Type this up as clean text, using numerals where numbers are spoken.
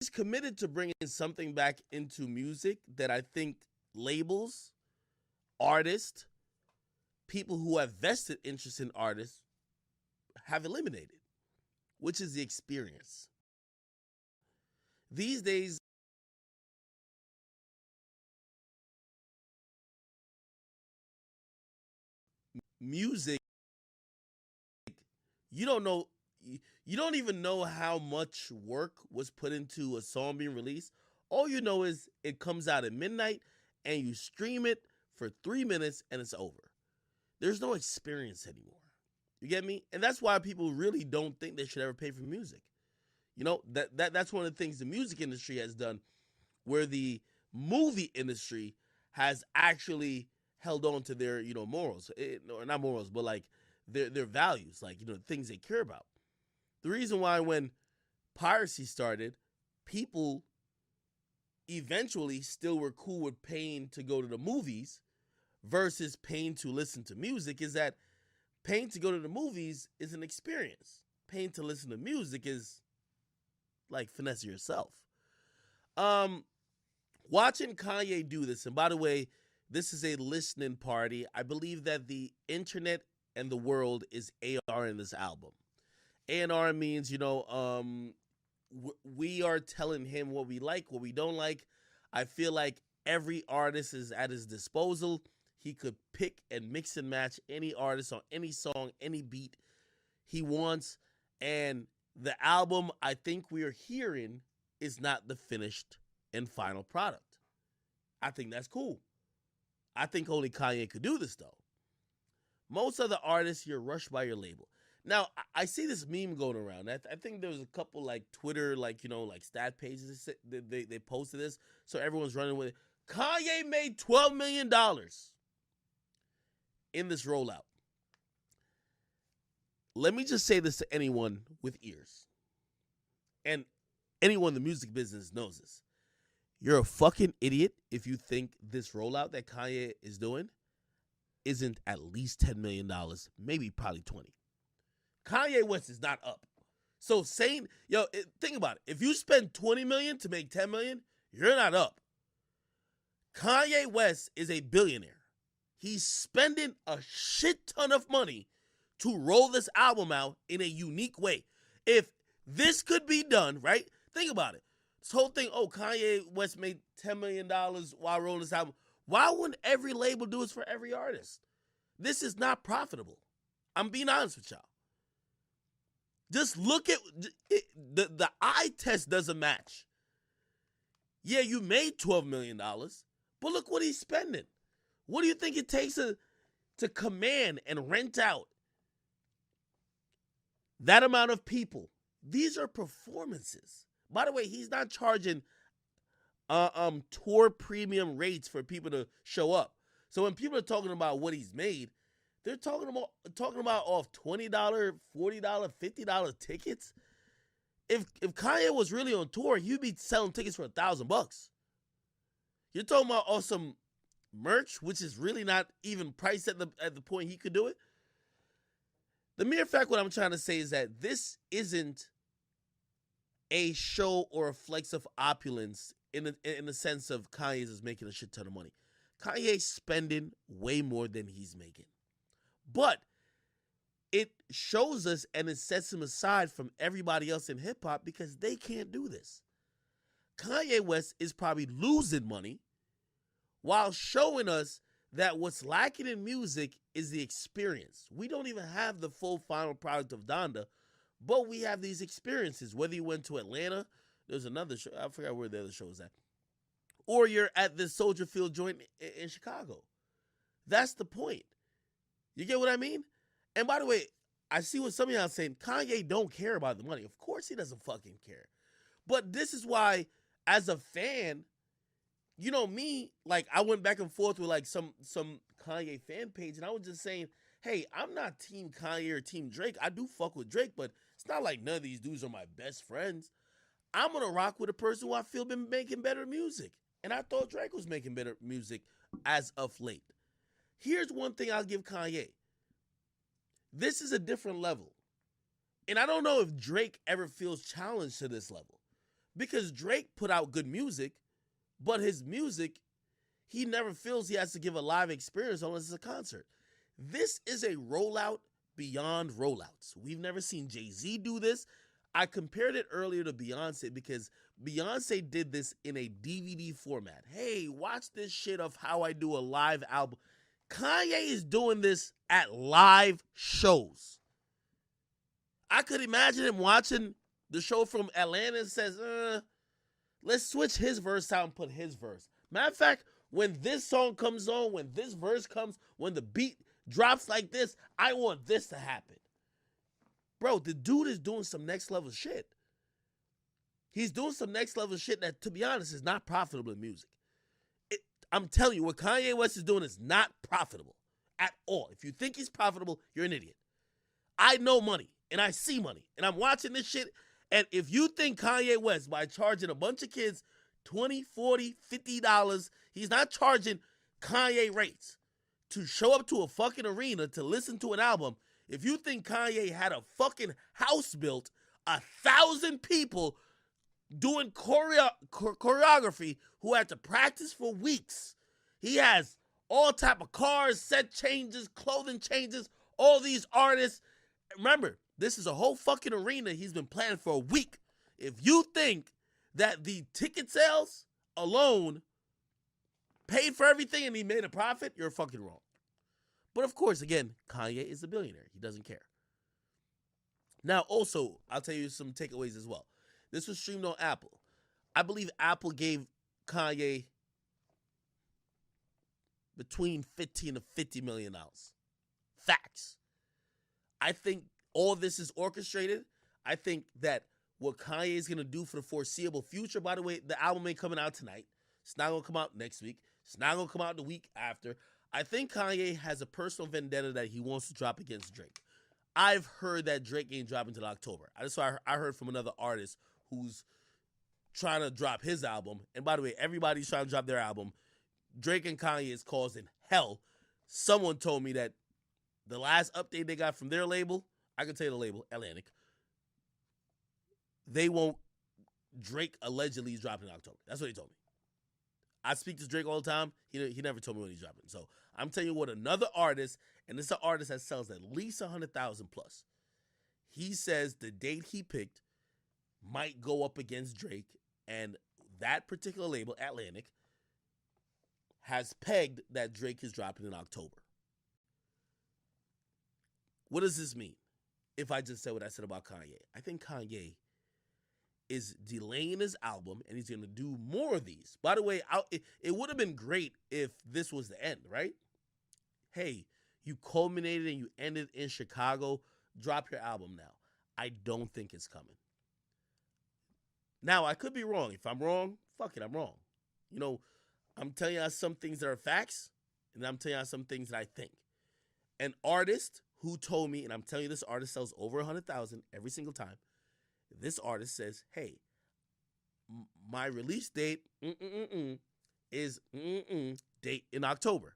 committed to bringing something back into music that I think labels, artists, people who have vested interest in artists have eliminated, which is the experience. These days, music, you don't know, you don't even know how much work was put into a song being released. All you know is it comes out at midnight and you stream it for 3 minutes and it's over. There's no experience anymore. You get me? And that's why people really don't think they should ever pay for music. You know, that's one of the things the music industry has done, where the movie industry has actually held on to their, morals. Or not morals, but like their values, like, things they care about. The reason why when piracy started, people eventually still were cool with paying to go to the movies versus paying to listen to music is that paying to go to the movies is an experience. Paying to listen to music is like finesse yourself. Watching Kanye do this, and by the way, this is a listening party. I believe that the internet and the world is AR in this album. A&R means, we are telling him what we like, what we don't like. I feel like every artist is at his disposal. He could pick and mix and match any artist on any song, any beat he wants. And the album I think we are hearing is not the finished and final product. I think that's cool. I think only Kanye could do this, though. Most other artists, you're rushed by your label. Now, I see this meme going around. I think there was a couple like Twitter, like stat pages they posted this, so everyone's running with it. Kanye made $12 million in this rollout. Let me just say this to anyone with ears, and anyone in the music business knows this. You're a fucking idiot if you think this rollout that Kanye is doing isn't at least $10 million, maybe probably 20. Kanye West is not up. So think about it. If you spend 20 million to make 10 million, you're not up. Kanye West is a billionaire. He's spending a shit ton of money to roll this album out in a unique way. If this could be done, right? Think about it. This whole thing, Kanye West made $10 million while rolling this album. Why wouldn't every label do this for every artist? This is not profitable. I'm being honest with y'all. Just look at the eye test doesn't match. Yeah, you made $12 million, but look what he's spending. What do you think it takes to command and rent out that amount of people? These are performances. By the way, he's not charging tour premium rates for people to show up. So when people are talking about what he's made, they're talking about off $20, $40, $50 tickets. If Kanye was really on tour, he'd be selling tickets for $1,000. You're talking about some merch, which is really not even priced at the point he could do it. The mere fact, what I'm trying to say is that this isn't a show or a flex of opulence in the sense of Kanye's is making a shit ton of money. Kanye's spending way more than he's making. But it shows us and it sets him aside from everybody else in hip-hop because they can't do this. Kanye West is probably losing money while showing us that what's lacking in music is the experience. We don't even have the full final product of Donda, but we have these experiences. Whether you went to Atlanta, there's another show, I forgot where the other show is at, or you're at the Soldier Field joint in Chicago. That's the point. You get what I mean? And by the way, I see what some of y'all are saying. Kanye don't care about the money. Of course he doesn't fucking care. But this is why, as a fan, me, like I went back and forth with like some Kanye fan page, and I was just saying, hey, I'm not team Kanye or team Drake. I do fuck with Drake, but it's not like none of these dudes are my best friends. I'm going to rock with a person who I feel been making better music. And I thought Drake was making better music as of late. Here's one thing I'll give Kanye. This is a different level. And I don't know if Drake ever feels challenged to this level. Because Drake put out good music, but his music, he never feels he has to give a live experience unless it's a concert. This is a rollout beyond rollouts. We've never seen Jay-Z do this. I compared it earlier to Beyonce because Beyonce did this in a DVD format. Hey, watch this shit of how I do a live album. Kanye is doing this at live shows. I could imagine him watching the show from Atlanta and says, let's switch his verse out and put his verse. Matter of fact, when this song comes on, when this verse comes, when the beat drops like this, I want this to happen. Bro, the dude is doing some next level shit. He's doing some next level shit that, to be honest, is not profitable in music. I'm telling you, what Kanye West is doing is not profitable at all. If you think he's profitable, you're an idiot. I know money, and I see money, and I'm watching this shit, and if you think Kanye West, by charging a bunch of kids $20, $40, $50, he's not charging Kanye rates to show up to a fucking arena to listen to an album. If you think Kanye had a fucking house built, 1,000 people doing choreography who had to practice for weeks. He has all type of cars, set changes, clothing changes, all these artists. Remember, this is a whole fucking arena he's been planning for a week. If you think that the ticket sales alone paid for everything and he made a profit, you're fucking wrong. But of course, again, Kanye is a billionaire. He doesn't care. Now, also, I'll tell you some takeaways as well. This was streamed on Apple. I believe Apple gave Kanye between $15 to $50 million. Facts. I think all this is orchestrated. I think that what Kanye is going to do for the foreseeable future, by the way, the album ain't coming out tonight. It's not going to come out next week. It's not going to come out the week after. I think Kanye has a personal vendetta that he wants to drop against Drake. I've heard that Drake ain't dropping until October. I heard from another artist who's trying to drop his album. And by the way, everybody's trying to drop their album. Drake and Kanye is causing hell. Someone told me that the last update they got from their label, I can tell you the label, Atlantic, they won't, Drake allegedly is dropping in October. That's what he told me. I speak to Drake all the time. He never told me when he's dropping. So I'm telling you what, another artist, and this is an artist that sells at least 100,000 plus. He says the date he picked might go up against Drake, and that particular label, Atlantic, has pegged that Drake is dropping in October. What does this mean? If I just said what I said about Kanye, I think Kanye is delaying his album, and he's going to do more of these. By the way, it would have been great if this was the end, right? Hey, you culminated and you ended in Chicago. Drop your album now. I don't think it's coming. Now, I could be wrong. If I'm wrong, fuck it, I'm wrong. You know, I'm telling you some things that are facts, and I'm telling you some things that I think. An artist who told me, and I'm telling you this artist sells over 100,000 every single time. This artist says, hey, my release date is date in October.